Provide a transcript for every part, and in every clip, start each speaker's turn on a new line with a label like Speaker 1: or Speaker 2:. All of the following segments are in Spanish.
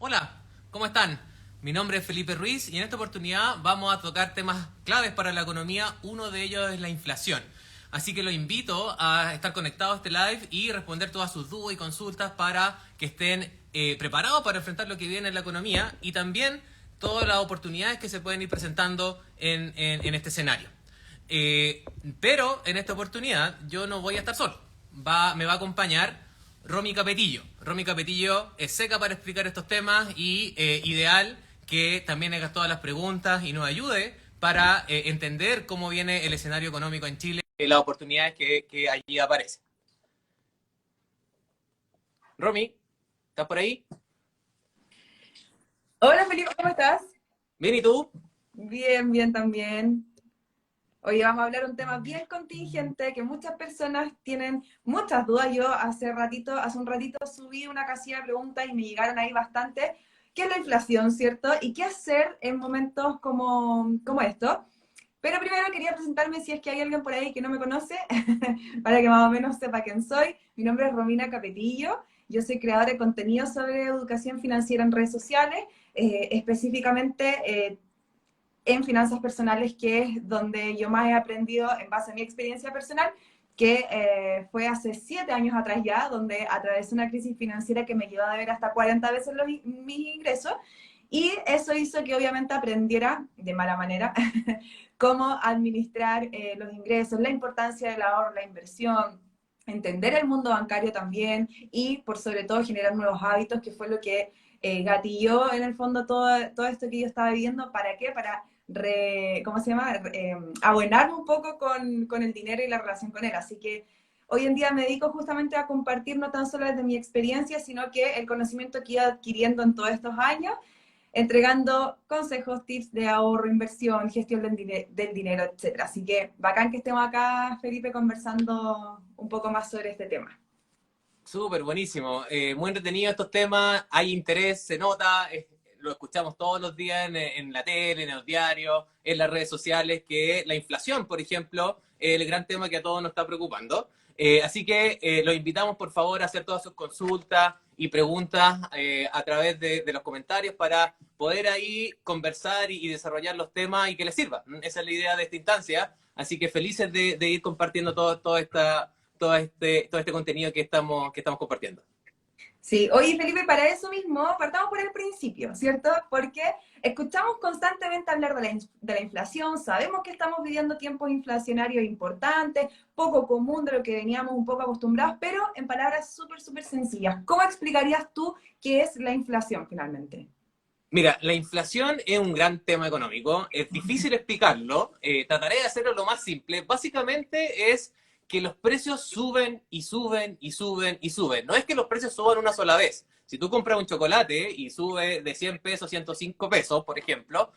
Speaker 1: Hola, ¿cómo están? Mi nombre es Felipe Ruiz y en esta oportunidad vamos a tocar temas claves para la economía. Uno de ellos es la inflación. Así que los invito a estar conectados a este live y responder todas sus dudas y consultas para que estén preparados para enfrentar lo que viene en la economía y también todas las oportunidades que se pueden ir presentando en este escenario. Pero en esta oportunidad yo no voy a estar solo. Me va a acompañar Romy Capetillo. Romy Capetillo es seca para explicar estos temas y ideal que también haga todas las preguntas y nos ayude para entender cómo viene el escenario económico en Chile y las oportunidades que allí aparecen. Romy, ¿estás por ahí?
Speaker 2: Hola Felipe, ¿cómo estás?
Speaker 1: Bien, ¿y tú?
Speaker 2: Bien, bien también. Hoy vamos a hablar un tema bien contingente que muchas personas tienen muchas dudas. Yo hace un ratito subí una casilla de preguntas y me llegaron ahí bastante. ¿Qué es la inflación, cierto? ¿Y qué hacer en momentos como esto? Pero primero quería presentarme si es que hay alguien por ahí que no me conoce, para que más o menos sepa quién soy. Mi nombre es Romina Capetillo. Yo soy creadora de contenido sobre educación financiera en redes sociales, específicamente en finanzas personales, que es donde yo más he aprendido en base a mi experiencia personal, que fue hace 7 años atrás ya, donde atravesé una crisis financiera que me llevó a deber hasta 40 veces mis ingresos, y eso hizo que obviamente aprendiera de mala manera cómo administrar los ingresos, la importancia del ahorro, la inversión, entender el mundo bancario también y por sobre todo generar nuevos hábitos, que fue lo que gatilló en el fondo todo esto que yo estaba viviendo. ¿Para qué? Para ¿cómo se llama? Abonarme un poco con el dinero y la relación con él. Así que hoy en día me dedico justamente a compartir no tan solo desde mi experiencia, sino que el conocimiento que he ido adquiriendo en todos estos años, entregando consejos, tips de ahorro, inversión, gestión del dinero, etcétera. Así que bacán que estemos acá, Felipe, conversando un poco más sobre este tema.
Speaker 1: Súper, buenísimo. Muy entretenido estos temas, hay interés, se nota, lo escuchamos todos los días en la tele, en los diarios, en las redes sociales, que la inflación, por ejemplo, es el gran tema que a todos nos está preocupando. Así que los invitamos, por favor, a hacer todas sus consultas y preguntas a través de los comentarios para poder ahí conversar y desarrollar los temas y que les sirva. Esa es la idea de esta instancia. Así que felices de ir compartiendo todo este contenido que estamos compartiendo.
Speaker 2: Sí, oye Felipe, para eso mismo, partamos por el principio, ¿cierto? Porque escuchamos constantemente hablar de la inflación, sabemos que estamos viviendo tiempos inflacionarios importantes, poco común de lo que veníamos un poco acostumbrados, pero en palabras súper, súper sencillas, ¿cómo explicarías tú qué es la inflación finalmente?
Speaker 1: Mira, la inflación es un gran tema económico, es difícil explicarlo, trataré de hacerlo lo más simple. Básicamente es que los precios suben y suben y suben y suben. No es que los precios suban una sola vez. Si tú compras un chocolate y sube de 100 pesos a 105 pesos, por ejemplo,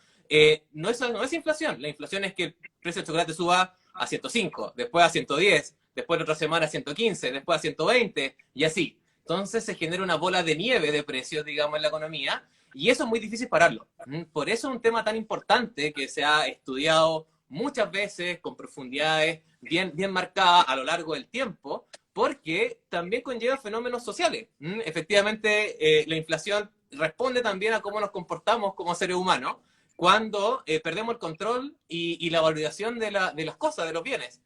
Speaker 1: no es inflación. La inflación es que el precio del chocolate suba a 105, después a 110, después la otra semana a 115, después a 120 y así. Entonces se genera una bola de nieve de precios, digamos, en la economía y eso es muy difícil pararlo. Por eso es un tema tan importante que se ha estudiado muchas veces con profundidades bien, bien marcadas a lo largo del tiempo, porque también conlleva fenómenos sociales. Efectivamente, la inflación responde también a cómo nos comportamos como seres humanos cuando perdemos el control y la validación de las cosas, de los bienes.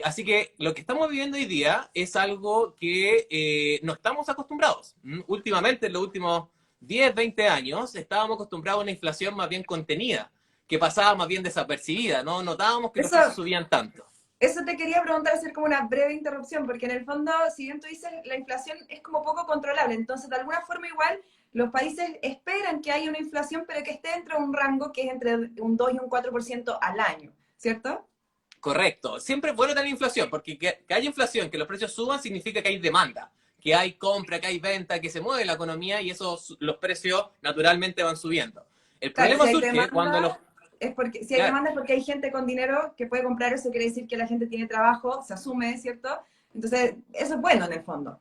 Speaker 1: Así que lo que estamos viviendo hoy día es algo que no estamos acostumbrados. Últimamente, en los últimos 10, 20 años, estábamos acostumbrados a una inflación más bien contenida, que pasaba más bien desapercibida, no notábamos que los
Speaker 2: Eso,
Speaker 1: precios subían tanto.
Speaker 2: eso te quería preguntar, hacer como una breve interrupción, porque en el fondo, si bien tú dices, la inflación es como poco controlable, entonces de alguna forma igual los países esperan que haya una inflación, pero que esté dentro de un rango que es entre un 2 y un 4% al año, ¿cierto?
Speaker 1: Correcto. Siempre es bueno tener inflación, porque que haya inflación, que los precios suban, significa que hay demanda, que hay compra, que hay venta, que se mueve la economía y los precios naturalmente van subiendo. El
Speaker 2: Claro, si
Speaker 1: problema
Speaker 2: hay
Speaker 1: surge cuando
Speaker 2: demanda, es porque, si hay
Speaker 1: claro,
Speaker 2: demanda es porque hay gente con dinero que puede comprar eso, quiere decir que la gente tiene trabajo, se asume, ¿cierto? Entonces, eso es bueno en el fondo.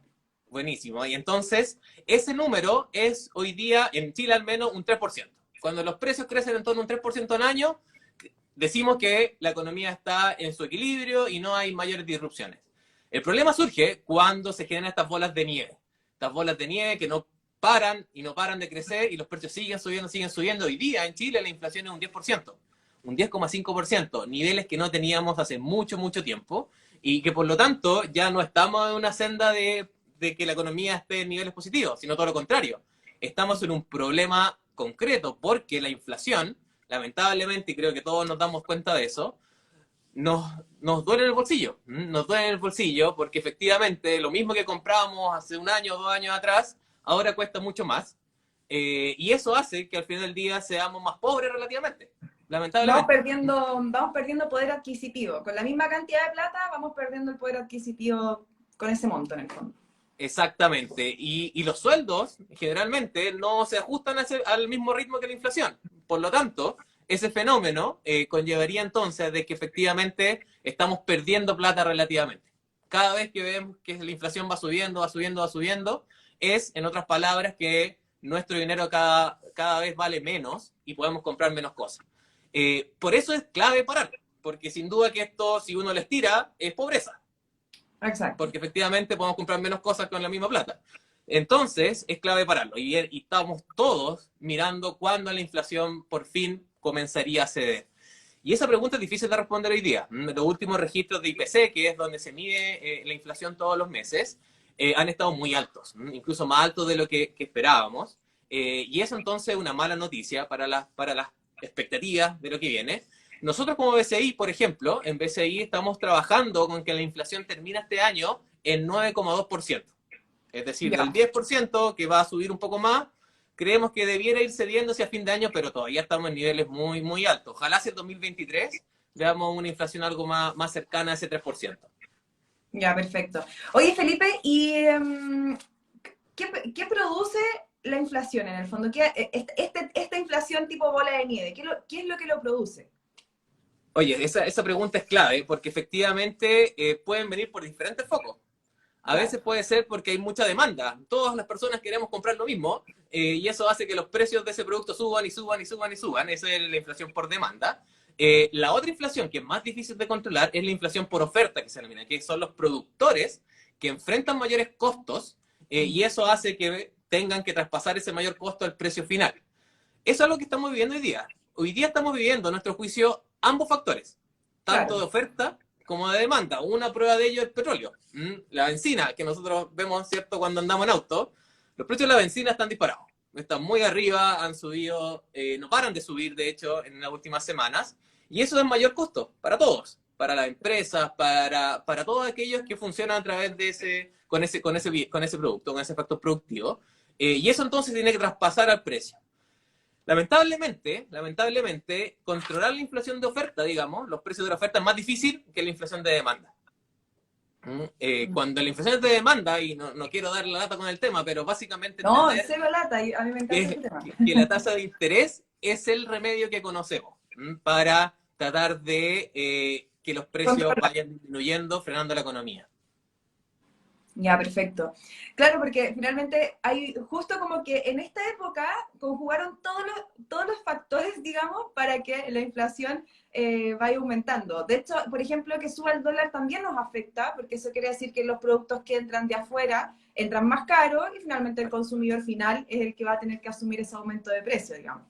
Speaker 1: buenísimo. Y entonces, ese número es hoy día, en Chile al menos, un 3%. Cuando los precios crecen en torno a un 3% al año, decimos que la economía está en su equilibrio y no hay mayores disrupciones. El problema surge cuando se generan estas bolas de nieve. Estas bolas de nieve que no paran y no paran de crecer y los precios siguen subiendo. Hoy día en Chile la inflación es un 10%, un 10,5%, niveles que no teníamos hace mucho, mucho tiempo y que por lo tanto ya no estamos en una senda de que la economía esté en niveles positivos, sino todo lo contrario. Estamos en un problema concreto porque la inflación, lamentablemente, y creo que todos nos damos cuenta de eso, nos duele en el bolsillo. Nos duele en el bolsillo porque efectivamente lo mismo que comprábamos hace un año o 2 años atrás, ahora cuesta mucho más. Y eso hace que al final del día seamos más pobres relativamente, lamentablemente.
Speaker 2: Vamos perdiendo poder adquisitivo. Con la misma cantidad de plata vamos perdiendo el poder adquisitivo con ese monto en el fondo.
Speaker 1: Exactamente. Y los sueldos generalmente no se ajustan al mismo ritmo que la inflación. Por lo tanto, ese fenómeno conllevaría entonces de que efectivamente estamos perdiendo plata relativamente. Cada vez que vemos que la inflación va subiendo, va subiendo, va subiendo, es, en otras palabras, que nuestro dinero cada vez vale menos y podemos comprar menos cosas. Por eso es clave parar, porque sin duda que esto, si uno les tira, es pobreza.
Speaker 2: Exacto.
Speaker 1: Porque efectivamente podemos comprar menos cosas con la misma plata. Entonces, es clave pararlo. Y estamos todos mirando cuándo la inflación por fin comenzaría a ceder. Y esa pregunta es difícil de responder hoy día. Los últimos registros de IPC, que es donde se mide la inflación todos los meses, han estado muy altos, incluso más altos de lo que esperábamos. Y eso entonces es una mala noticia para las expectativas de lo que viene. Nosotros como BCI, por ejemplo, en BCI estamos trabajando con que la inflación termine este año en 9,2%. Es decir, del 10% que va a subir un poco más, creemos que debiera ir cediendo hacia fin de año, pero todavía estamos en niveles muy, muy altos. Ojalá hacia el 2023 veamos una inflación algo más cercana a ese 3%.
Speaker 2: Ya, perfecto. Oye, Felipe, ¿y qué produce la inflación en el fondo? Esta inflación tipo bola de nieve, ¿qué es lo que lo produce?
Speaker 1: Oye, esa pregunta es clave porque efectivamente pueden venir por diferentes focos. A veces puede ser porque hay mucha demanda. Todas las personas queremos comprar lo mismo y eso hace que los precios de ese producto suban y suban y suban y suban. Esa es la inflación por demanda. La otra inflación, que es más difícil de controlar, es la inflación por oferta, que se denomina, que son los productores que enfrentan mayores costos y eso hace que tengan que traspasar ese mayor costo al precio final. Eso es lo que estamos viviendo hoy día. Hoy día estamos viviendo, a nuestro juicio, ambos factores, tanto de oferta como de demanda. Una prueba de ello es el petróleo. La benzina, que nosotros vemos, ¿cierto?, cuando andamos en auto, los precios de la benzina están disparados. Están muy arriba, han subido, no paran de subir, de hecho, en las últimas semanas. Y eso es mayor costo para todos, para las empresas, para todos aquellos que funcionan a través de con ese producto, con ese factor productivo. Y eso entonces tiene que traspasar al precio. Lamentablemente, controlar la inflación de oferta, digamos, los precios de la oferta es más difícil que la inflación de demanda. Cuando la inflación es de demanda, y no quiero dar la lata con el tema, pero básicamente
Speaker 2: no, cero lata, a mí me encanta ese tema.
Speaker 1: Que la tasa de interés es el remedio que conocemos para tratar de que los precios vayan disminuyendo, frenando la economía.
Speaker 2: Ya, perfecto. Claro, porque finalmente hay justo como que en esta época conjugaron todos los factores, digamos, para que la inflación vaya aumentando. De hecho, por ejemplo, que suba el dólar también nos afecta, porque eso quiere decir que los productos que entran de afuera entran más caros y finalmente el consumidor final es el que va a tener que asumir ese aumento de precio, digamos.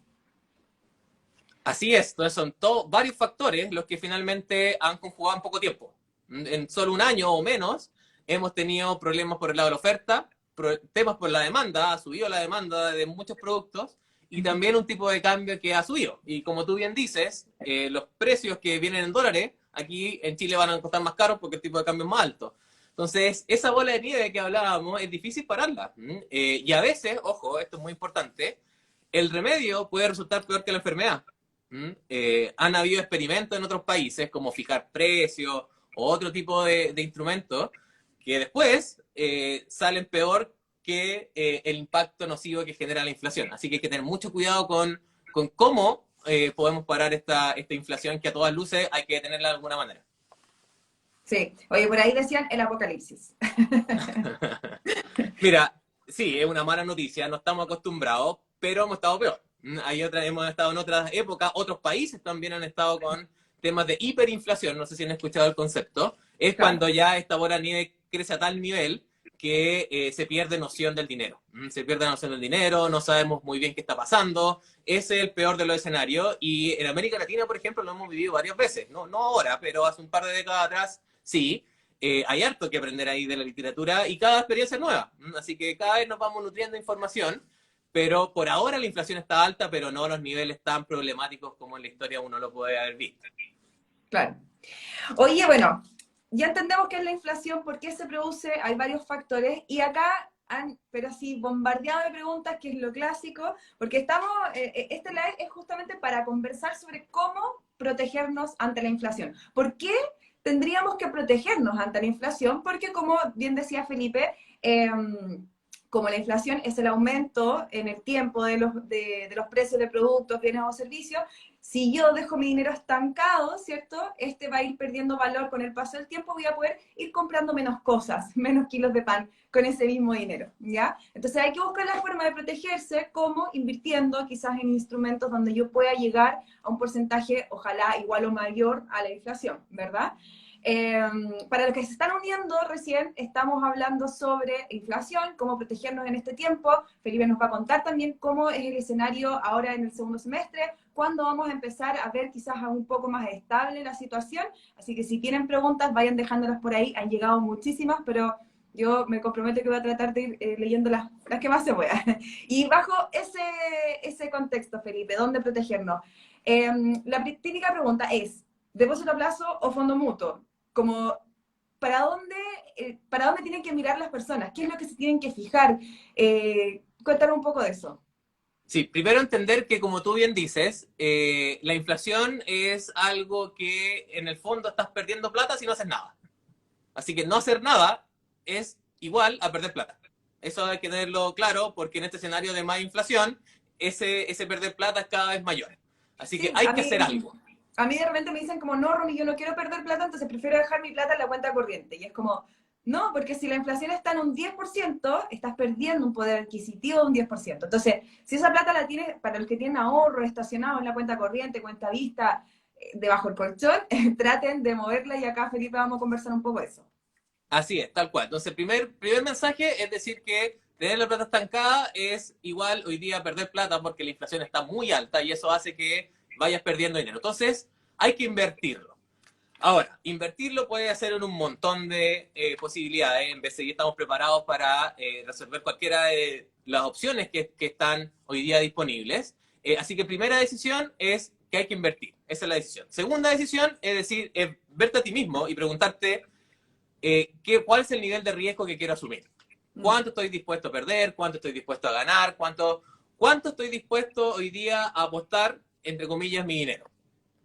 Speaker 1: Así es, entonces son varios factores los que finalmente han conjugado en poco tiempo. En solo un año o menos hemos tenido problemas por el lado de la oferta, temas por la demanda, ha subido la demanda de muchos productos y también un tipo de cambio que ha subido. Y como tú bien dices, los precios que vienen en dólares, aquí en Chile van a costar más caros porque el tipo de cambio es más alto. Entonces, esa bola de nieve que hablábamos es difícil pararla. Y a veces, ojo, esto es muy importante, el remedio puede resultar peor que la enfermedad. Han habido experimentos en otros países como fijar precios o otro tipo de instrumentos que después salen peor que el impacto nocivo que genera la inflación. Así que hay que tener mucho cuidado con cómo podemos parar esta inflación que a todas luces hay que detenerla de alguna manera.
Speaker 2: Sí, oye, por ahí decían el apocalipsis.
Speaker 1: Mira, sí, es una mala noticia, no estamos acostumbrados, pero hemos estado peor. Hemos estado en otras épocas, otros países también han estado con temas de hiperinflación, no sé si han escuchado el concepto, es cuando ya esta bola de nieve crece a tal nivel que se pierde noción del dinero. Se pierde la noción del dinero, no sabemos muy bien qué está pasando. Ese es el peor de los escenarios. Y en América Latina, por ejemplo, lo hemos vivido varias veces. No ahora, pero hace un par de décadas atrás, sí. Hay harto que aprender ahí de la literatura y cada experiencia es nueva. Así que cada vez nos vamos nutriendo de información. Pero por ahora la inflación está alta, pero no a los niveles tan problemáticos como en la historia uno lo puede haber visto.
Speaker 2: Claro. Oye, bueno, ya entendemos qué es la inflación, por qué se produce, hay varios factores, y acá pero así, bombardeado de preguntas, que es lo clásico, porque este live es justamente para conversar sobre cómo protegernos ante la inflación. ¿Por qué tendríamos que protegernos ante la inflación? Porque como bien decía Felipe, como la inflación es el aumento en el tiempo de los precios de productos, bienes o servicios, si yo dejo mi dinero estancado, ¿cierto? Este va a ir perdiendo valor con el paso del tiempo, voy a poder ir comprando menos cosas, menos kilos de pan con ese mismo dinero, ¿ya? Entonces hay que buscar la forma de protegerse, como invirtiendo quizás en instrumentos donde yo pueda llegar a un porcentaje, ojalá igual o mayor a la inflación, ¿verdad? Para los que se están uniendo recién, estamos hablando sobre inflación, cómo protegernos en este tiempo. Felipe nos va a contar también cómo es el escenario ahora en el segundo semestre, cuándo vamos a empezar a ver quizás un poco más estable la situación. Así que si tienen preguntas, vayan dejándolas por ahí. Han llegado muchísimas, pero yo me comprometo que voy a tratar de ir leyendo las que más se pueda. Y bajo ese contexto, Felipe, ¿dónde protegernos? La típica pregunta es, ¿depósito a plazo o fondo mutuo? Como, ¿para dónde tienen que mirar las personas? ¿Qué es lo que se tienen que fijar? Cuéntame un poco de eso.
Speaker 1: Sí, primero entender que, como tú bien dices, la inflación es algo que en el fondo estás perdiendo plata si no haces nada. Así que no hacer nada es igual a perder plata. Eso hay que tenerlo claro, porque en este escenario de más inflación, ese perder plata es cada vez mayor. Así que
Speaker 2: Sí,
Speaker 1: hay que hacer algo.
Speaker 2: a mí de repente me dicen como, no, Romy, yo no quiero perder plata, entonces prefiero dejar mi plata en la cuenta corriente. Y es como, no, porque si la inflación está en un 10%, estás perdiendo un poder adquisitivo de un 10%. Entonces, si esa plata la tienes, para los que tienen ahorro estacionado en la cuenta corriente, cuenta vista, debajo del colchón, traten de moverla y acá, Felipe, vamos a conversar un poco de eso.
Speaker 1: Así es, tal cual. Entonces, primer mensaje es decir que tener la plata estancada es igual hoy día perder plata porque la inflación está muy alta y eso hace que vayas perdiendo dinero. Entonces, hay que invertirlo. Ahora, invertirlo puede hacer en un montón de posibilidades. En BCI estamos preparados para resolver cualquiera de las opciones que están hoy día disponibles. Así que primera decisión es que hay que invertir. Esa es la decisión. Segunda decisión es decir, verte a ti mismo y preguntarte cuál es el nivel de riesgo que quiero asumir. ¿Cuánto estoy dispuesto a perder? ¿Cuánto estoy dispuesto a ganar? ¿Cuánto estoy dispuesto hoy día a apostar, entre comillas, mi dinero?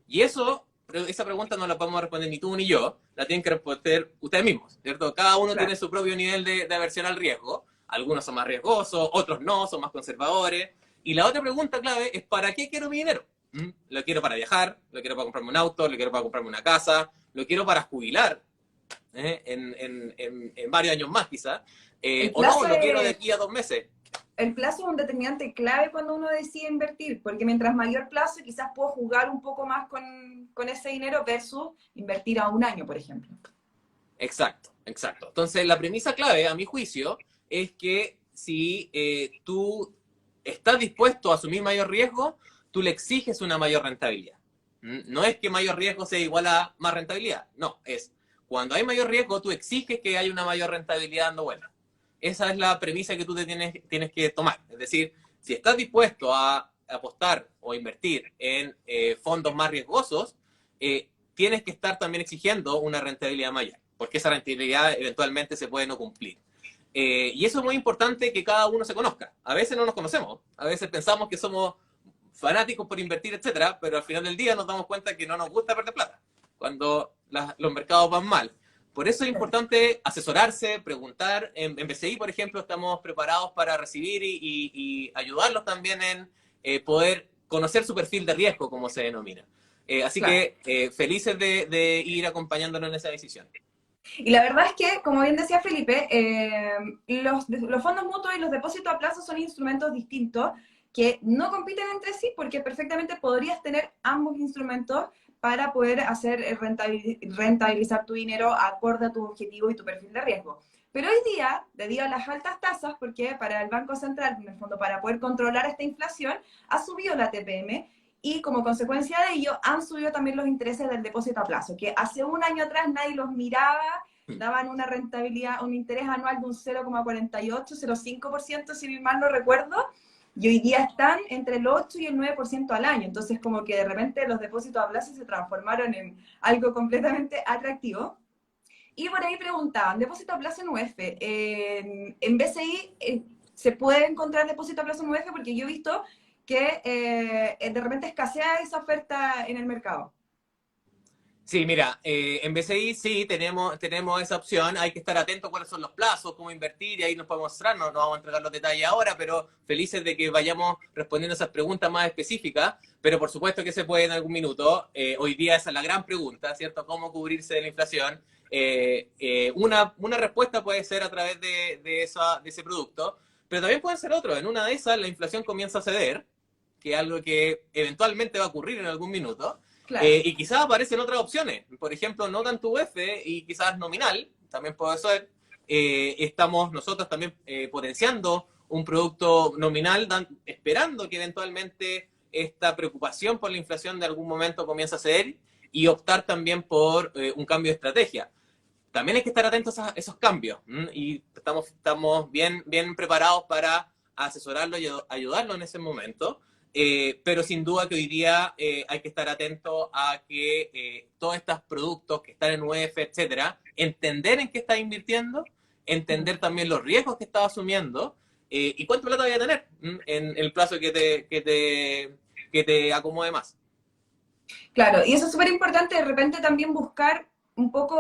Speaker 1: Y esa pregunta no la podemos responder ni tú ni yo, la tienen que responder ustedes mismos, ¿cierto? Cada uno
Speaker 2: Claro.
Speaker 1: tiene su propio nivel de aversión al riesgo. Algunos son más riesgosos, otros no, son más conservadores. Y la otra pregunta clave es, ¿para qué quiero mi dinero? ¿Lo quiero para viajar? ¿Lo quiero para comprarme un auto? ¿Lo quiero para comprarme una casa? ¿Lo quiero para jubilar? En varios años más quizás.
Speaker 2: El
Speaker 1: O no,
Speaker 2: plazo
Speaker 1: lo quiero de
Speaker 2: es,
Speaker 1: aquí a 2 meses.
Speaker 2: el plazo es un determinante clave cuando uno decide invertir, porque mientras mayor plazo quizás puedo jugar un poco más con ese dinero versus invertir a un año, por ejemplo.
Speaker 1: Exacto, exacto. Entonces, la premisa clave, a mi juicio, es que si tú estás dispuesto a asumir mayor riesgo, tú le exiges una mayor rentabilidad. No es que mayor riesgo sea igual a más rentabilidad. No, es cuando hay mayor riesgo, tú exiges que haya una mayor rentabilidad dando vuelta. Esa es la premisa que tú tienes que tomar. Es decir, si estás dispuesto a apostar o invertir en fondos más riesgosos, tienes que estar también exigiendo una rentabilidad mayor, porque esa rentabilidad eventualmente se puede no cumplir. Y eso es muy importante que cada uno se conozca. A veces no nos conocemos, a veces pensamos que somos fanáticos por invertir, etcétera, pero al final del día nos damos cuenta que no nos gusta perder plata cuando los mercados van mal. Por eso es importante asesorarse, preguntar. En BCI, por ejemplo, estamos preparados para recibir y ayudarlos también en poder conocer su perfil de riesgo, como se denomina. Así
Speaker 2: Claro.
Speaker 1: que felices de ir acompañándonos en esa decisión.
Speaker 2: Y la verdad es que, como bien decía Felipe, los fondos mutuos y los depósitos a plazo son instrumentos distintos que no compiten entre sí porque perfectamente podrías tener ambos instrumentos para poder hacer rentabilizar tu dinero acorde a tu objetivo y tu perfil de riesgo. Pero hoy día, debido a las altas tasas, porque para el Banco Central, en el fondo, para poder controlar esta inflación, ha subido la TPM y como consecuencia de ello han subido también los intereses del depósito a plazo, que hace un año atrás nadie los miraba, daban una rentabilidad, un interés anual de un 0,48, 0,5%, si mal no recuerdo, y hoy día están entre el 8 y el 9% al año. Entonces, como que de repente los depósitos a plazo se transformaron en algo completamente atractivo. Y por ahí preguntaban, depósito a plazo en UF, en BCI se puede encontrar depósito a plazo en UF porque yo he visto que de repente escasea esa oferta en el mercado.
Speaker 1: Sí, mira, en BCI sí tenemos esa opción, hay que estar atentos a cuáles son los plazos, cómo invertir, y ahí nos podemos mostrar, no vamos a entregar los detalles ahora, pero felices de que vayamos respondiendo esas preguntas más específicas, pero por supuesto que se puede en algún minuto. Hoy día esa es la gran pregunta, ¿cierto? ¿Cómo cubrirse de la inflación? Una respuesta puede ser a través de ese producto, pero también puede ser otro. En una de esas la inflación comienza a ceder, que es algo que eventualmente va a ocurrir en algún minuto,
Speaker 2: Claro.
Speaker 1: y quizás aparecen otras opciones, por ejemplo, no tanto UF y quizás nominal, también puede ser. Estamos nosotros también potenciando un producto nominal, esperando que eventualmente esta preocupación por la inflación de algún momento comience a ceder y optar también por un cambio de estrategia. También hay que estar atentos a esos cambios, y estamos bien preparados para asesorarlo y ayudarlo en ese momento. Pero sin duda que hoy día hay que estar atento a que todos estos productos que están en UEF, etcétera, entender en qué estás invirtiendo, entender también los riesgos que estás asumiendo, y cuánto plata voy a tener en el plazo que te acomode más.
Speaker 2: Claro, y eso es súper importante de repente también buscar un poco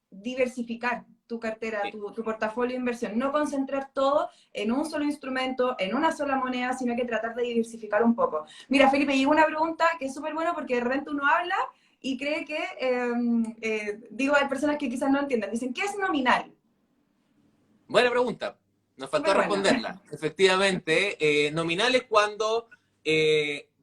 Speaker 2: diversificar tu cartera,
Speaker 1: Sí.
Speaker 2: tu portafolio de inversión, no concentrar todo en un solo instrumento, en una sola moneda, sino que tratar de diversificar un poco. Mira, Felipe, llegó una pregunta que es súper buena porque de repente uno habla y cree que, digo, hay personas que quizás no entienden, dicen, ¿qué es nominal?
Speaker 1: Buena pregunta. Nos faltó
Speaker 2: Súper buena.
Speaker 1: responderla. Efectivamente, nominal es cuando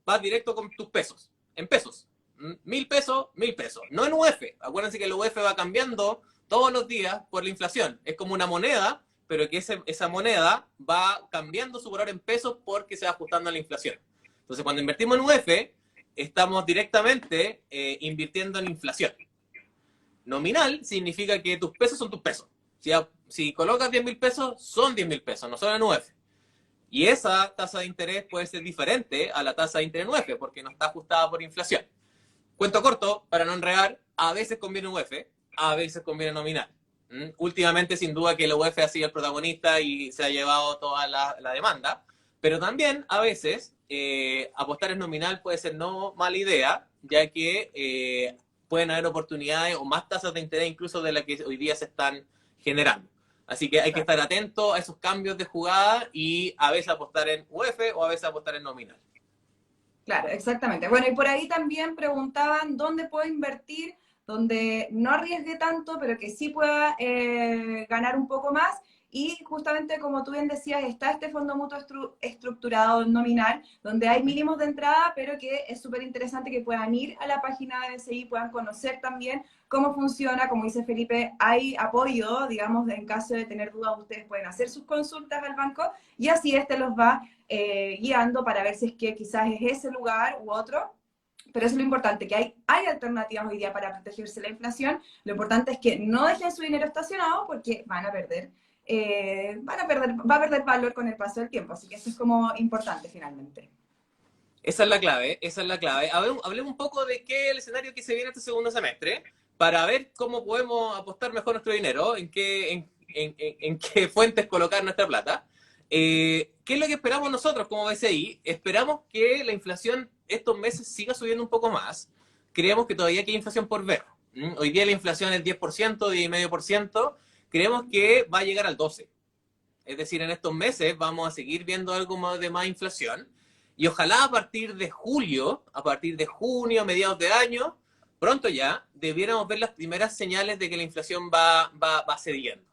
Speaker 1: vas directo con tus pesos, en pesos. 1.000 pesos, 1.000 pesos. No en UF. Acuérdense que el UF va cambiando todos los días por la inflación. Es como una moneda, pero que esa moneda va cambiando su valor en pesos porque se va ajustando a la inflación. Entonces, cuando invertimos en UF, estamos directamente invirtiendo en inflación. Nominal significa que tus pesos son tus pesos. Si colocas 10.000 pesos, son 10.000 pesos, no son en UF. Y esa tasa de interés puede ser diferente a la tasa de interés en UF, porque no está ajustada por inflación. Cuento corto, para no enredar, a veces conviene UF, a veces conviene nominal. Últimamente, sin duda, que el UF ha sido el protagonista y se ha llevado toda la demanda, pero también a veces apostar en nominal puede ser no mala idea, ya que pueden haber oportunidades o más tasas de interés incluso de las que hoy día se están generando. Así que hay que estar atento a esos cambios de jugada y a veces apostar en UF o a veces apostar en nominal.
Speaker 2: Claro, exactamente. Bueno, y por ahí también preguntaban dónde puedo invertir, donde no arriesgue tanto, pero que sí pueda ganar un poco más. Y justamente como tú bien decías, está este fondo mutuo estructurado nominal, donde hay mínimos de entrada, pero que es súper interesante que puedan ir a la página de BCI, puedan conocer también cómo funciona. Como dice Felipe, hay apoyo, digamos, en caso de tener dudas, ustedes pueden hacer sus consultas al banco y así este los va guiando para ver si es que quizás es ese lugar u otro. Pero eso es lo importante, que hay alternativas hoy día para protegerse de la inflación. Lo importante es que no dejen su dinero estacionado porque va a perder valor con el paso del tiempo. Así que eso es como importante finalmente.
Speaker 1: Esa es la clave, esa es la clave. Hablemos un poco de qué es el escenario que se viene este segundo semestre para ver cómo podemos apostar mejor nuestro dinero, en qué fuentes colocar nuestra plata. ¿Qué es lo que esperamos nosotros como BCI? Esperamos que la inflación estos meses siga subiendo un poco más. Creemos que todavía hay inflación por ver. Hoy día la inflación es 10%, 10,5%. Creemos que va a llegar al 12%. Es decir, en estos meses vamos a seguir viendo algo más de más inflación. Y ojalá a partir de julio, a partir de junio, mediados de año, pronto ya, debiéramos ver las primeras señales de que la inflación va cediendo.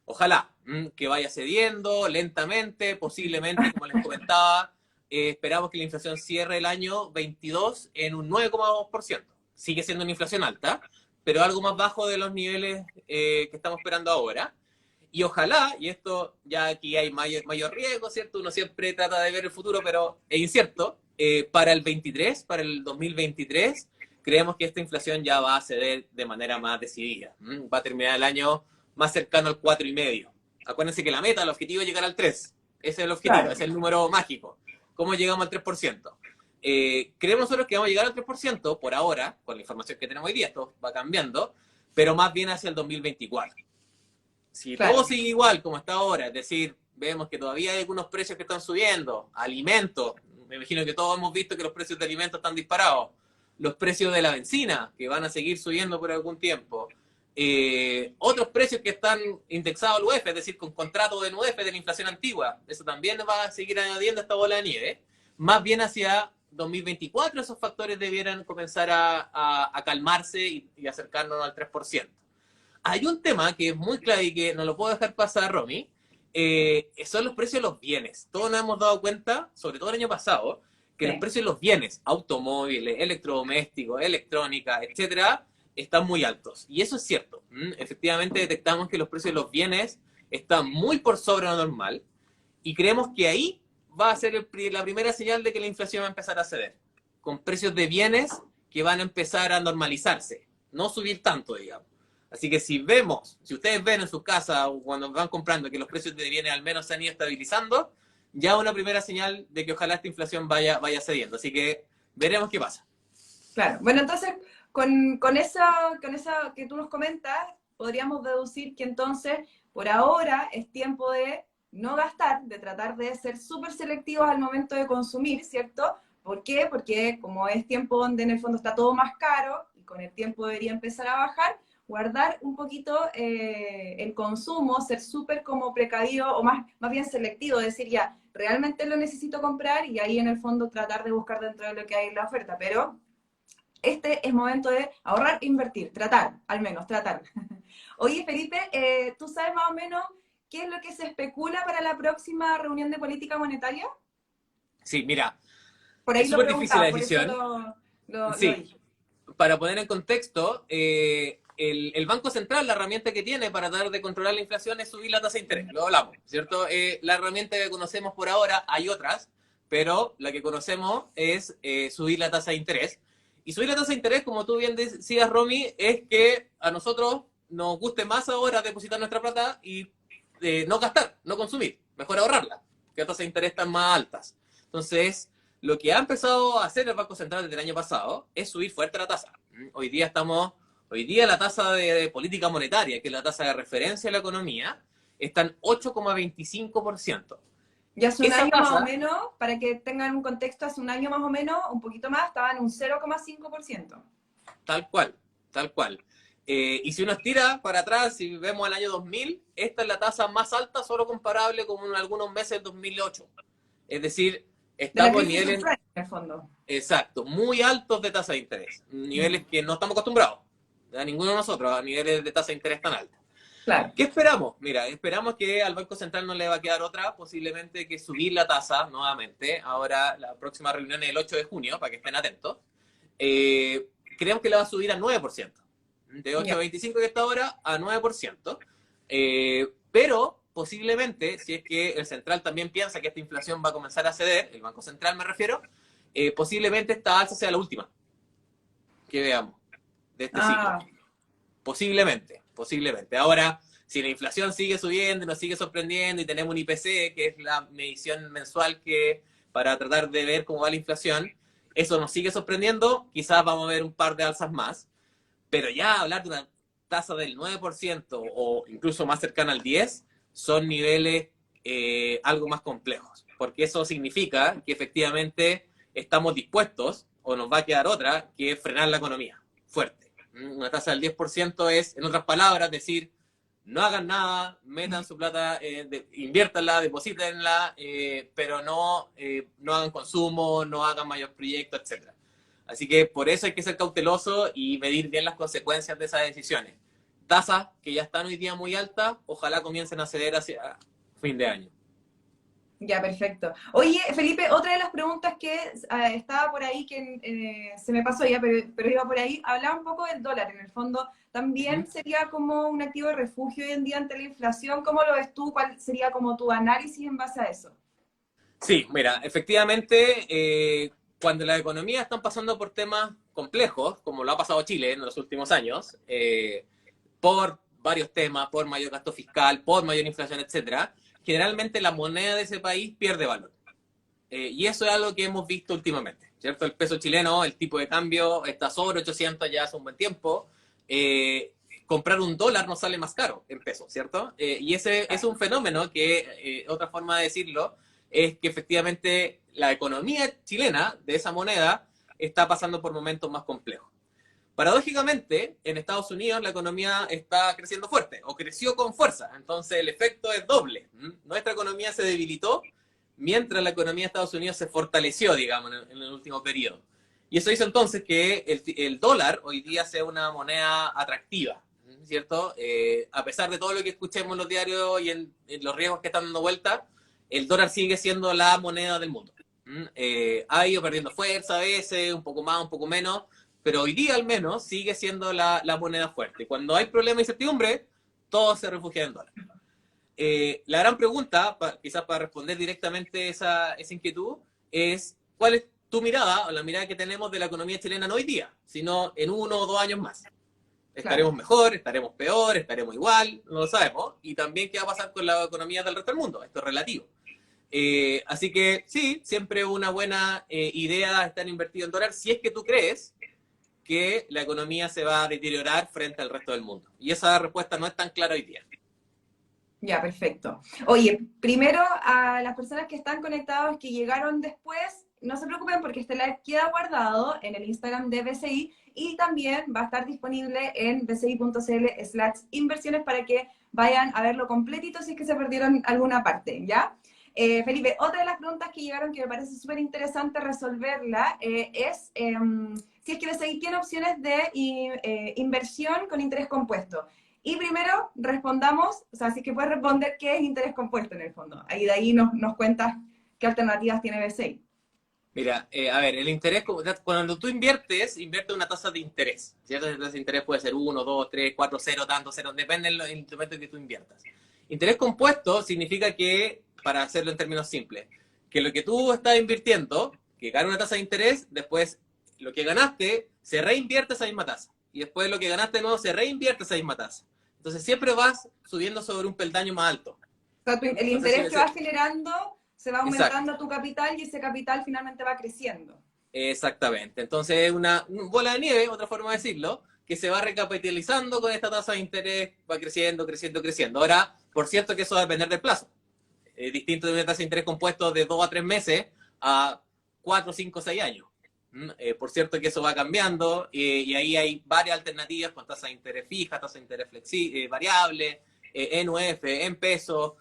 Speaker 1: Ojalá que vaya cediendo lentamente, posiblemente, como les comentaba, esperamos que la inflación cierre el año 22 en un 9,2%. Sigue siendo una inflación alta, pero algo más bajo de los niveles que estamos esperando ahora. Y ojalá, y esto ya aquí hay mayor riesgo, ¿cierto? Uno siempre trata de ver el futuro, pero es incierto. Para el 2023, creemos que esta inflación ya va a ceder de manera más decidida. Va a terminar el año más cercano al 4,5. Acuérdense que la meta, el objetivo es llegar al 3. Ese es el objetivo,
Speaker 2: Claro.
Speaker 1: ese es el número mágico. ¿Cómo llegamos al 3%? Creemos nosotros que vamos a llegar al 3% por ahora, con la información que tenemos hoy día, esto va cambiando, pero más bien hacia el 2024. Si
Speaker 2: Claro.
Speaker 1: todo sigue igual como está ahora, es decir, vemos que todavía hay algunos precios que están subiendo, alimentos, me imagino que todos hemos visto que los precios de alimentos están disparados, los precios de la benzina, que van a seguir subiendo por algún tiempo, otros precios que están indexados al UEF, es decir, con contratos del UEF de la inflación antigua, eso también va a seguir añadiendo esta bola de nieve, más bien hacia 2024 esos factores debieran comenzar a calmarse y acercarnos al 3%. Hay un tema que es muy clave y que no lo puedo dejar pasar, Romy, son los precios de los bienes. Todos nos hemos dado cuenta, sobre todo el año pasado, que los precios de los bienes, automóviles, electrodomésticos, electrónica, etcétera, están muy altos. Y eso es cierto. Efectivamente detectamos que los precios de los bienes están muy por sobre lo normal y creemos que ahí va a ser la primera señal de que la inflación va a empezar a ceder, con precios de bienes que van a empezar a normalizarse, no subir tanto, digamos. Así que si ustedes ven en sus casas o cuando van comprando que los precios de bienes al menos se han ido estabilizando, ya una primera señal de que ojalá esta inflación vaya cediendo. Así que veremos qué pasa.
Speaker 2: Claro. Bueno, entonces, con esa que tú nos comentas, podríamos deducir que entonces, por ahora, es tiempo de no gastar, de tratar de ser súper selectivos al momento de consumir, ¿cierto? ¿Por qué? Porque como es tiempo donde en el fondo está todo más caro y con el tiempo debería empezar a bajar, guardar un poquito el consumo, ser súper como precavido o más bien selectivo, decir ya, realmente lo necesito comprar y ahí en el fondo tratar de buscar dentro de lo que hay en la oferta, pero este es momento de ahorrar e invertir, tratar, al menos, tratar. Oye, Felipe, ¿tú sabes más o menos qué es lo que se especula para la próxima reunión de política monetaria?
Speaker 1: Sí, mira,
Speaker 2: Por ahí
Speaker 1: es
Speaker 2: lo
Speaker 1: súper difícil la
Speaker 2: preguntaba, por eso
Speaker 1: decisión.
Speaker 2: lo
Speaker 1: Sí,
Speaker 2: dije.
Speaker 1: para poner en contexto, el Banco Central, la herramienta que tiene para tratar de controlar la inflación es subir la tasa de interés. Lo hablamos, ¿cierto? La herramienta que conocemos por ahora, hay otras, pero la que conocemos es subir la tasa de interés. Y subir la tasa de interés, como tú bien decías, Romy, es que a nosotros nos guste más ahora depositar nuestra plata y no gastar, no consumir. Mejor ahorrarla, que las tasas de interés están más altas. Entonces, lo que ha empezado a hacer el Banco Central desde el año pasado es subir fuerte la tasa. Hoy día la tasa de política monetaria, que es la tasa de referencia de la economía, está en 8,25%.
Speaker 2: Ya hace un
Speaker 1: Esa
Speaker 2: año más o
Speaker 1: tasa,
Speaker 2: menos, para que tengan un contexto, hace un año más o menos, un poquito más, estaba en un 0,5%.
Speaker 1: tal cual, tal cual. Y si uno estira para atrás, si vemos el año 2000, esta es la tasa más alta, solo comparable con algunos meses del 2008. Es decir,
Speaker 2: De la
Speaker 1: estamos en
Speaker 2: crisis
Speaker 1: niveles,
Speaker 2: subprime, en el fondo.
Speaker 1: exacto, muy altos de tasa de interés. Niveles que no estamos acostumbrados, ¿ya? Ninguno de nosotros, a niveles de tasa de interés tan altos.
Speaker 2: Claro.
Speaker 1: ¿Qué esperamos? Mira, esperamos que al Banco Central no le va a quedar otra, posiblemente que subir la tasa nuevamente. Ahora la próxima reunión es el 8 de junio, para que estén atentos. Creemos que la va a subir a 9%. De 8,25 que está ahora a 9%. Pero posiblemente, si es que el central también piensa que esta inflación va a comenzar a ceder, el Banco Central me refiero, posiblemente esta alza sea la última que veamos de este ciclo. Posiblemente. Ahora, si la inflación sigue subiendo y nos sigue sorprendiendo y tenemos un IPC, que es la medición mensual que para tratar de ver cómo va la inflación, eso nos sigue sorprendiendo, quizás vamos a ver un par de alzas más, pero ya hablar de una tasa del 9% o incluso más cercana al 10% son niveles algo más complejos, porque eso significa que efectivamente estamos dispuestos, o nos va a quedar otra, que es frenar la economía fuerte. Una tasa del 10% es, en otras palabras, decir, no hagan nada, metan su plata, inviértanla, deposítenla, pero no hagan consumo, no hagan mayor proyectos, etc. Así que por eso hay que ser cauteloso y medir bien las consecuencias de esas decisiones. Tasas que ya están hoy día muy altas, ojalá comiencen a ceder hacia fin de año.
Speaker 2: Ya, perfecto. Oye, Felipe, otra de las preguntas que estaba por ahí, que se me pasó ya, pero iba por ahí, hablaba un poco del dólar. En el fondo,
Speaker 1: Ujú.
Speaker 2: también sería como un activo de refugio hoy en día ante la inflación. ¿Cómo lo ves tú? ¿Cuál sería como tu análisis en base a eso?
Speaker 1: Sí, mira, efectivamente, cuando las economías están pasando por temas complejos, como lo ha pasado Chile en los últimos años, por varios temas, por mayor gasto fiscal, por mayor inflación, etcétera, generalmente la moneda de ese país pierde valor. Y eso es algo que hemos visto últimamente, ¿cierto? El peso chileno, el tipo de cambio está sobre 800 ya hace un buen tiempo. Eh, Comprar un dólar nos sale más caro en pesos, ¿cierto? Y ese es un fenómeno que, otra forma de decirlo, es que efectivamente la economía chilena de esa moneda está pasando por momentos más complejos. Paradójicamente, en Estados Unidos la economía está creciendo fuerte o creció con fuerza, entonces el efecto es doble. Nuestra economía se debilitó mientras la economía de Estados Unidos se fortaleció, digamos, en el último periodo. Y eso hizo entonces que el dólar hoy día sea una moneda atractiva, ¿cierto? A pesar de todo lo que escuchemos en los diarios y en los riesgos que están dando vuelta, el dólar sigue siendo la moneda del mundo. Ha ido perdiendo fuerza a veces, un poco más, un poco menos, pero hoy día al menos sigue siendo la moneda fuerte. Cuando hay problemas e incertidumbre, todo se refugia en dólar. La gran pregunta, quizás para responder directamente esa inquietud, es ¿cuál es tu mirada o la mirada que tenemos de la economía chilena no hoy día, sino en 1 o 2 años más?
Speaker 2: Claro.
Speaker 1: ¿Estaremos mejor? ¿Estaremos peor? ¿Estaremos igual? No lo sabemos. Y también qué va a pasar con la economía del resto del mundo. Esto es relativo. Así que sí, siempre una buena idea estar invertido en dólar si es que tú crees que la economía se va a deteriorar frente al resto del mundo. Y esa respuesta no es tan clara hoy día.
Speaker 2: Ya, perfecto. Oye, primero a las personas que están conectados, que llegaron después, no se preocupen porque este live queda guardado en el Instagram de BCI y también va a estar disponible en bci.cl/inversiones para que vayan a verlo completito si es que se perdieron alguna parte, ¿ya? Felipe, otra de las preguntas que llegaron que me parece súper interesante resolverla es si es que BCI tiene opciones de inversión con interés compuesto. Y primero respondamos, o sea, si es que puedes responder qué es interés compuesto en el fondo. Ahí de ahí nos cuentas qué alternativas tiene BCI.
Speaker 1: Mira, a ver, el interés, cuando tú inviertes, invierte una tasa de interés, ¿cierto? La tasa de interés puede ser 1, 2, 3, 4, 0, tanto, 0, depende del instrumento que tú inviertas. Interés compuesto significa que, para hacerlo en términos simples, que lo que tú estás invirtiendo, que gana una tasa de interés, después lo que ganaste se reinvierte esa misma tasa. Y después lo que ganaste de nuevo se reinvierte esa misma tasa. Entonces siempre vas subiendo sobre un peldaño más alto.
Speaker 2: O sea, el
Speaker 1: No sé si
Speaker 2: interés
Speaker 1: me
Speaker 2: que vas
Speaker 1: sé.
Speaker 2: generando se va
Speaker 1: Exacto.
Speaker 2: aumentando tu capital y ese capital finalmente va creciendo.
Speaker 1: Exactamente. Entonces es una bola de nieve, otra forma de decirlo, que se va recapitalizando con esta tasa de interés, va creciendo, creciendo, creciendo. Ahora, por cierto que eso va a depender del plazo. Es distinto de una tasa de interés compuesto de 2 a 3 meses a 4, 5, 6 años. Por cierto que eso va cambiando y ahí hay varias alternativas con tasa de interés fija, tasa de interés variable, en UF, en pesos,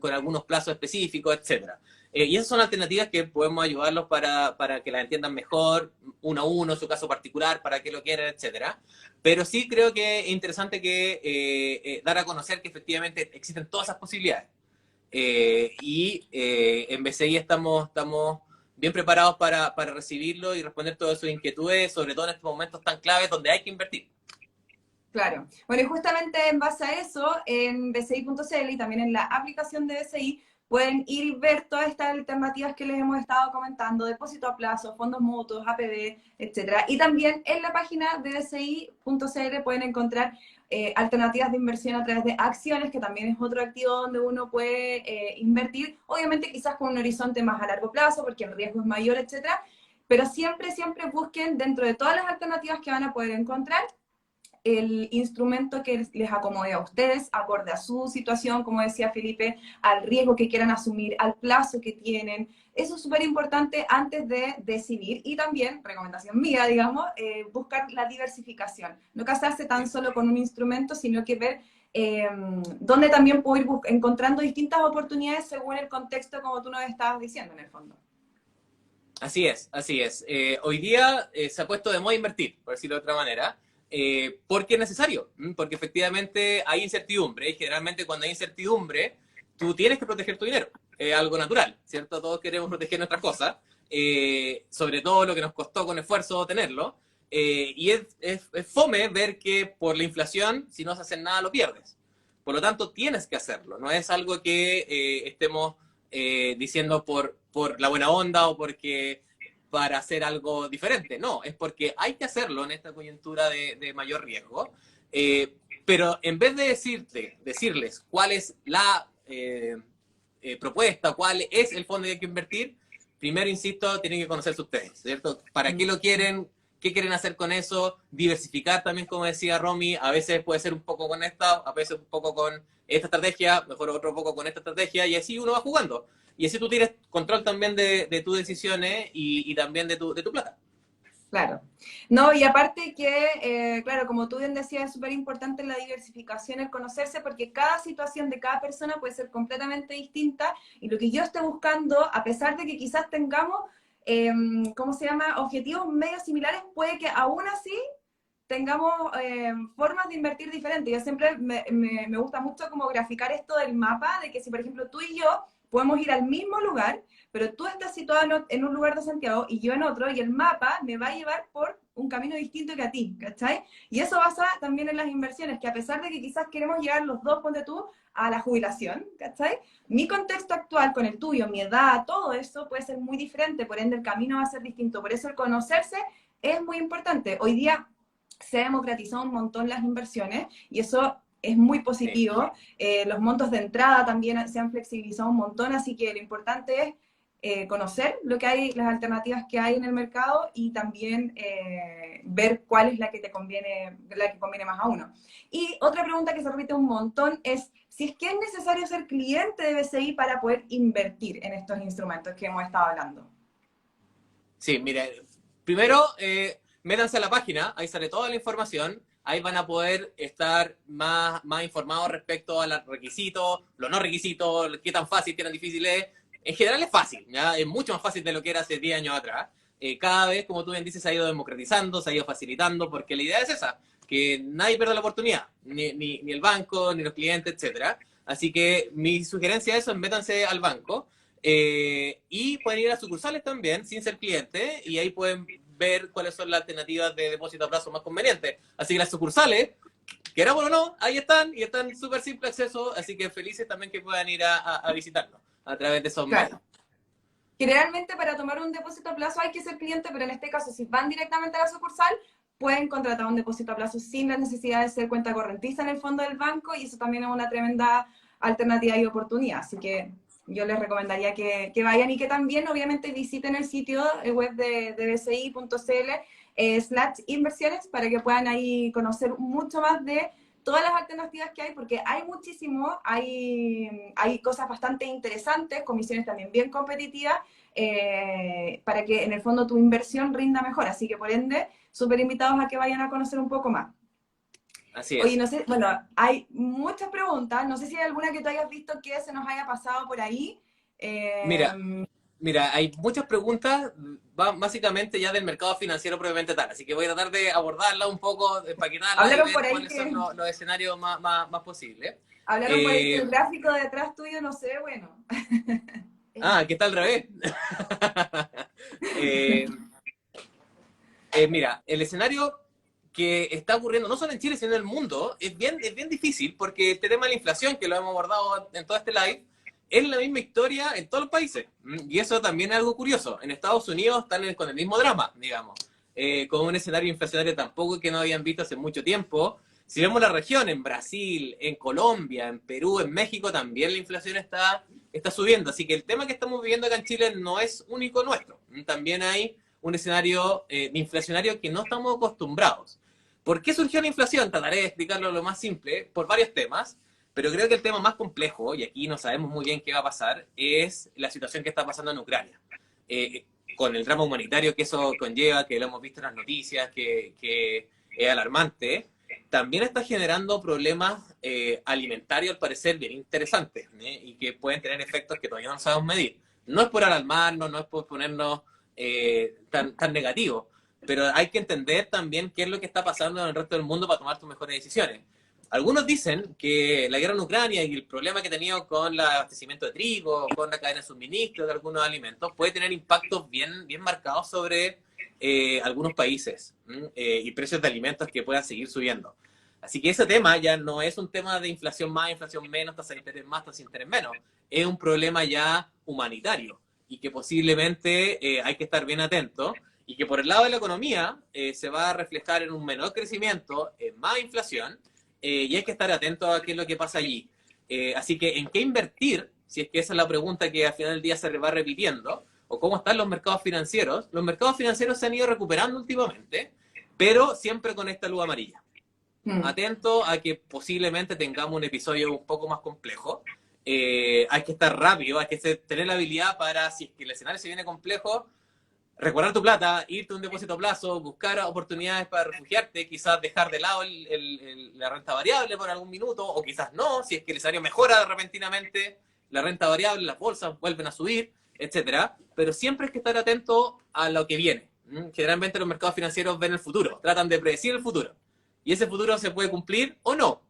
Speaker 1: con algunos plazos específicos, etcétera. Y esas son alternativas que podemos ayudarlos para que las entiendan mejor, uno a uno, su caso particular, para que lo quieran, etcétera. Pero sí creo que es interesante que dar a conocer que efectivamente existen todas esas posibilidades. En BCI estamos bien preparados para recibirlo y responder todas sus inquietudes, sobre todo en estos momentos tan claves donde hay que invertir.
Speaker 2: Claro. Bueno, y justamente en base a eso, en bci.cl y también en la aplicación de BCI, pueden ir y ver todas estas alternativas que les hemos estado comentando, depósito a plazo, fondos mutuos, APB, etcétera. Y también en la página de bci.cl pueden encontrar alternativas de inversión a través de acciones, que también es otro activo donde uno puede invertir, obviamente quizás con un horizonte más a largo plazo, porque el riesgo es mayor, etcétera. Pero siempre, siempre busquen dentro de todas las alternativas que van a poder encontrar el instrumento que les acomode a ustedes, acorde a su situación, como decía Felipe, al riesgo que quieran asumir, al plazo que tienen. Eso es súper importante antes de decidir y también, recomendación mía, digamos, buscar la diversificación. No casarse tan solo con un instrumento, sino que ver dónde también puedo ir encontrando distintas oportunidades según el contexto, como tú nos estabas diciendo en el fondo.
Speaker 1: Así es, así es. Hoy día se ha puesto de moda invertir, por decirlo de otra manera, porque es necesario, porque efectivamente hay incertidumbre y generalmente cuando hay incertidumbre tú tienes que proteger tu dinero. Es algo natural, ¿cierto? Todos queremos proteger nuestras cosas, sobre todo lo que nos costó con esfuerzo tenerlo. Y es fome ver que por la inflación, si no haces nada, lo pierdes. Por lo tanto, tienes que hacerlo. No es algo que estemos diciendo por la buena onda o porque para hacer algo diferente. No, es porque hay que hacerlo en esta coyuntura de mayor riesgo. Pero en vez de decirles cuál es la propuesta, cuál es el fondo que hay que invertir, primero, insisto, tienen que conocerse ustedes, ¿cierto? ¿Para qué lo quieren? ¿Qué quieren hacer con eso? Diversificar también, como decía Romy, a veces puede ser un poco con esta, a veces un poco con esta estrategia, mejor otro poco con esta estrategia, y así uno va jugando. Y así tú tienes control también de tus decisiones y también de tu plata.
Speaker 2: Claro. No, y aparte que, claro, como tú bien decías, es súper importante la diversificación, el conocerse, porque cada situación de cada persona puede ser completamente distinta, y lo que yo estoy buscando, a pesar de que quizás tengamos, ¿cómo se llama?, objetivos medio similares, puede que aún así tengamos formas de invertir diferentes. Yo siempre me gusta mucho como graficar esto del mapa, de que si, por ejemplo, tú y yo podemos ir al mismo lugar, pero tú estás situado en un lugar de Santiago y yo en otro, y el mapa me va a llevar por un camino distinto que a ti, ¿cachai? Y eso pasa también en las inversiones, que a pesar de que quizás queremos llegar los dos, ponte tú, a la jubilación, ¿cachai? Mi contexto actual con el tuyo, mi edad, todo eso puede ser muy diferente, por ende el camino va a ser distinto. Por eso el conocerse es muy importante. Hoy día se ha democratizado un montón las inversiones y eso es muy positivo. Los montos de entrada también se han flexibilizado un montón, así que lo importante es conocer lo que hay, las alternativas que hay en el mercado y también ver cuál es la que te conviene, la que conviene más a uno. Y otra pregunta que se repite un montón es si es que es necesario ser cliente de BCI para poder invertir en estos instrumentos que hemos estado hablando.
Speaker 1: Sí, mire, primero, métanse a la página, ahí sale toda la información, ahí van a poder estar más informados respecto a los requisitos, los no requisitos, qué tan fácil, qué tan difícil es. En general es fácil, ¿ya? Es mucho más fácil de lo que era hace 10 años atrás. Cada vez, como tú bien dices, se ha ido democratizando, se ha ido facilitando, porque la idea es esa, que nadie pierda la oportunidad, ni el banco, ni los clientes, etcétera. Así que mi sugerencia es eso, métanse al banco. Y pueden ir a sucursales también, sin ser cliente, y ahí pueden ver cuáles son las alternativas de depósito a plazo más convenientes. Así que las sucursales, queramos o no, ahí están, y están súper simple acceso, así que felices también que puedan ir a visitarnos a través de esos medios.
Speaker 2: Claro. Generalmente para tomar un depósito a plazo hay que ser cliente, pero en este caso si van directamente a la sucursal, pueden contratar un depósito a plazo sin la necesidad de ser cuenta correntista en el fondo del banco, y eso también es una tremenda alternativa y oportunidad. Así que yo les recomendaría que vayan y que también obviamente visiten el sitio web de bci.cl/inversiones para que puedan ahí conocer mucho más de todas las alternativas que hay, porque hay muchísimo, hay cosas bastante interesantes, comisiones también bien competitivas, para que en el fondo tu inversión rinda mejor. Así que por ende, súper invitados a que vayan a conocer un poco más.
Speaker 1: Así es.
Speaker 2: Oye, no sé, bueno, hay muchas preguntas, no sé si hay alguna que tú hayas visto que se nos haya pasado por ahí.
Speaker 1: Mira, hay muchas preguntas, básicamente ya del mercado financiero propiamente tal, así que voy a tratar de abordarla un poco, empaquetarla y
Speaker 2: Hablaron
Speaker 1: ver
Speaker 2: por ahí
Speaker 1: cuáles son los escenarios más posibles.
Speaker 2: hablaron por ahí que el gráfico de atrás tuyo, no sé, bueno.
Speaker 1: Que está al revés. Mira, el escenario que está ocurriendo no solo en Chile, sino en el mundo, es bien difícil porque este tema de la inflación, que lo hemos abordado en todo este live, es la misma historia en todos los países. Y eso también es algo curioso. En Estados Unidos están con el mismo drama, digamos, con un escenario inflacionario tampoco que no habían visto hace mucho tiempo. Si vemos la región, en Brasil, en Colombia, en Perú, en México, también la inflación está subiendo. Así que el tema que estamos viviendo acá en Chile no es único nuestro. También hay un escenario inflacionario que no estamos acostumbrados. ¿Por qué surgió la inflación? Trataré de explicarlo lo más simple, por varios temas, pero creo que el tema más complejo, y aquí no sabemos muy bien qué va a pasar, es la situación que está pasando en Ucrania. Con el drama humanitario que eso conlleva, que lo hemos visto en las noticias, que es alarmante, también está generando problemas alimentarios, al parecer, bien interesantes, y que pueden tener efectos que todavía no sabemos medir. No es por alarmarnos, no es por ponernos tan negativos, pero hay que entender también qué es lo que está pasando en el resto del mundo para tomar tus mejores decisiones. Algunos dicen que la guerra en Ucrania y el problema que ha tenido con el abastecimiento de trigo, con la cadena de suministro de algunos alimentos, puede tener impactos bien marcados sobre algunos países y precios de alimentos que puedan seguir subiendo. Así que ese tema ya no es un tema de inflación más, inflación menos, tasa de interés más, tasa de interés menos. Es un problema ya humanitario y que posiblemente hay que estar bien atento y que por el lado de la economía se va a reflejar en un menor crecimiento, en más inflación, y hay que estar atento a qué es lo que pasa allí. Así que, ¿en qué invertir? Si es que esa es la pregunta que al final del día se va repitiendo, o cómo están los mercados financieros. Los mercados financieros se han ido recuperando últimamente, pero siempre con esta luz amarilla. Atento a que posiblemente tengamos un episodio un poco más complejo. Hay que estar rápido, hay que tener la habilidad para, si es que el escenario se viene complejo, recuperar tu plata, irte a un depósito a plazo, buscar oportunidades para refugiarte, quizás dejar de lado la renta variable por algún minuto, o quizás no, si es que el escenario mejora repentinamente, la renta variable, las bolsas vuelven a subir, etcétera. Pero siempre hay que estar atento a lo que viene. Generalmente los mercados financieros ven el futuro, tratan de predecir el futuro. Y ese futuro se puede cumplir o no.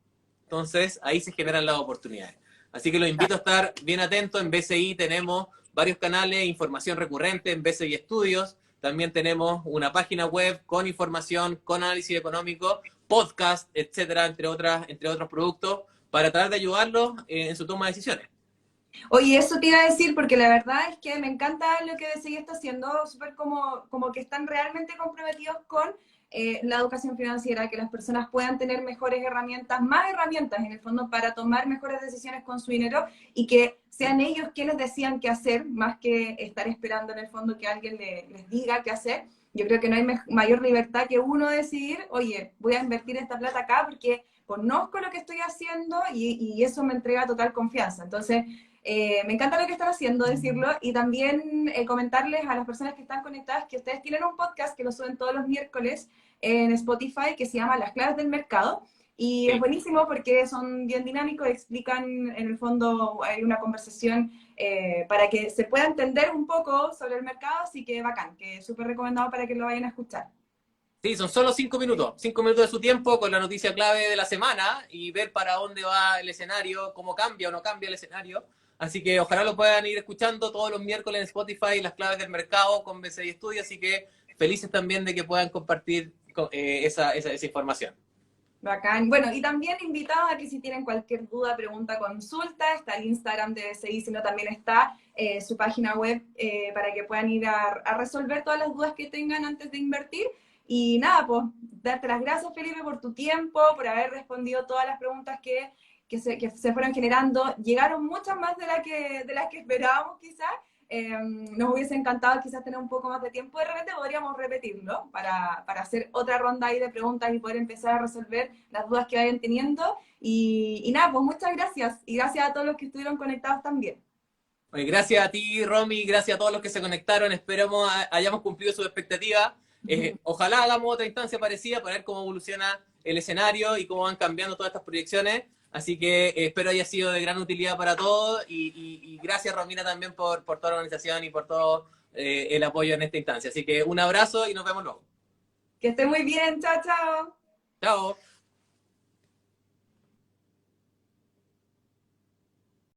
Speaker 1: Entonces, ahí se generan las oportunidades. Así que los invito a estar bien atentos. En BCI tenemos varios canales, información recurrente en BCI Estudios. También tenemos una página web con información, con análisis económico, podcast, etcétera, entre otros productos, para tratar de ayudarlos en su toma de decisiones.
Speaker 2: Oye, eso te iba a decir, porque la verdad es que me encanta lo que BCI está haciendo, súper como que están realmente comprometidos con la educación financiera, que las personas puedan tener mejores herramientas, más herramientas en el fondo para tomar mejores decisiones con su dinero y que sean ellos quienes decidan qué hacer, más que estar esperando en el fondo que alguien les diga qué hacer. Yo creo que no hay mayor libertad que uno decidir, oye, voy a invertir esta plata acá porque conozco lo que estoy haciendo y eso me entrega total confianza. Entonces, me encanta lo que están haciendo, decirlo, y también comentarles a las personas que están conectadas que ustedes tienen un podcast que lo suben todos los miércoles en Spotify que se llama Las Claves del Mercado, y es buenísimo porque son bien dinámicos, explican en el fondo, hay una conversación para que se pueda entender un poco sobre el mercado, así que bacán, que es súper recomendado para que lo vayan a escuchar.
Speaker 1: Sí, son solo 5 minutos de su tiempo con la noticia clave de la semana y ver para dónde va el escenario, cómo cambia o no cambia el escenario. Así que ojalá lo puedan ir escuchando todos los miércoles en Spotify, las claves del mercado con BCI Studio, así que felices también de que puedan compartir esa información.
Speaker 2: Bacán. Bueno, y también invitados a que si tienen cualquier duda, pregunta, consulta, está el Instagram de BCI, sino también está su página web para que puedan ir a resolver todas las dudas que tengan antes de invertir. Y nada, pues, darte las gracias, Felipe, por tu tiempo, por haber respondido todas las preguntas que se fueron generando. Llegaron muchas más de las que esperábamos, quizás. Nos hubiese encantado quizás tener un poco más de tiempo. De repente podríamos repetirlo para hacer otra ronda ahí de preguntas y poder empezar a resolver las dudas que vayan teniendo. Y nada, pues muchas gracias. Y gracias a todos los que estuvieron conectados también.
Speaker 1: Oye, gracias a ti, Romy, gracias a todos los que se conectaron. Esperamos hayamos cumplido sus expectativas. Ojalá hagamos otra instancia parecida para ver cómo evoluciona el escenario y cómo van cambiando todas estas proyecciones. Así que espero haya sido de gran utilidad para todos y gracias, Romina, también por toda la organización y por todo el apoyo en esta instancia. Así que un abrazo y nos vemos luego.
Speaker 2: Que esté muy bien. Chao, chao.
Speaker 1: Chao.